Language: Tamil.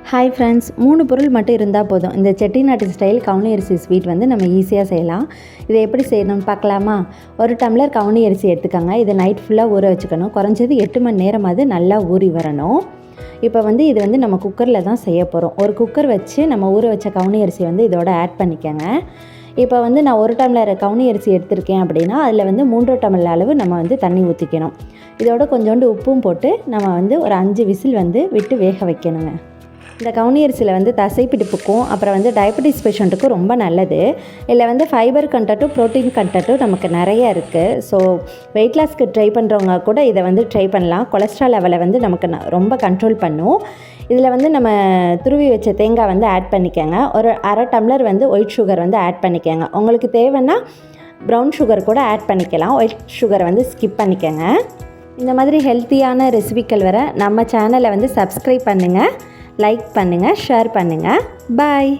ஹாய் ஃப்ரெண்ட்ஸ், 3 பொருள் மட்டும் இருந்தால் போதும். இந்த செட்டிநாட்டு ஸ்டைல் கவுனி அரிசி ஸ்வீட் வந்து நம்ம ஈஸியாக செய்யலாம். இதை எப்படி செய்யணும்னு பார்க்கலாமா? ஒரு டம்ளர் கவுனி அரிசி எடுத்துக்கோங்க. இதை நைட் ஃபுல்லாக ஊற வச்சுக்கணும். குறைஞ்சது 8 மணி நேரமாவது நல்லா ஊறி வரணும். இப்போ இது வந்து நம்ம குக்கரில் தான் செய்ய போகிறோம். ஒரு குக்கர் வச்சு நம்ம ஊற வச்ச கவுனி அரிசி வந்து இதோட ஆட் பண்ணிக்கோங்க. இப்போ நான் 1 டம்ளர் கவுனி அரிசி எடுத்திருக்கேன் அப்படின்னா அதில் 3 டம்ளர் அளவு நம்ம தண்ணி ஊற்றிக்கணும். இதோட கொஞ்சோண்டு உப்பும் போட்டு நம்ம ஒரு 5 விசில் விட்டு வேக வைக்கணுங்க. இந்த கவுனி அரிசியில் தசைப்பிடிப்புக்கும் அப்புறம் டயபெட்டிஸ் பேஷண்ட்டுக்கும் ரொம்ப நல்லது. இதில் ஃபைபர் கண்டென்ட்டும் ப்ரோட்டீன் கண்டென்ட்டும் நமக்கு நிறைய இருக்குது. ஸோ வெயிட் லாஸ்க்கு ட்ரை பண்ணுறவங்க கூட இதை ட்ரை பண்ணலாம். கொலஸ்ட்ரால் லெவலை நமக்கு ரொம்ப கண்ட்ரோல் பண்ணும். இதில் நம்ம துருவி வச்ச தேங்காய் ஆட் பண்ணிக்கோங்க. ஒரு அரை டம்ளர் ஒயிட் சுகர் ஆட் பண்ணிக்கோங்க. உங்களுக்கு தேவைன்னா ப்ரௌன் சுகர் கூட ஆட் பண்ணிக்கலாம். ஒயிட் சுகரை ஸ்கிப் பண்ணிக்கோங்க. இந்த மாதிரி ஹெல்த்தியான ரெசிபிக்கள் வர நம்ம சேனலை சப்ஸ்கிரைப் பண்ணுங்கள், லைக் பண்ணுங்கள், ஷேர் பண்ணுங்கள். பாய்.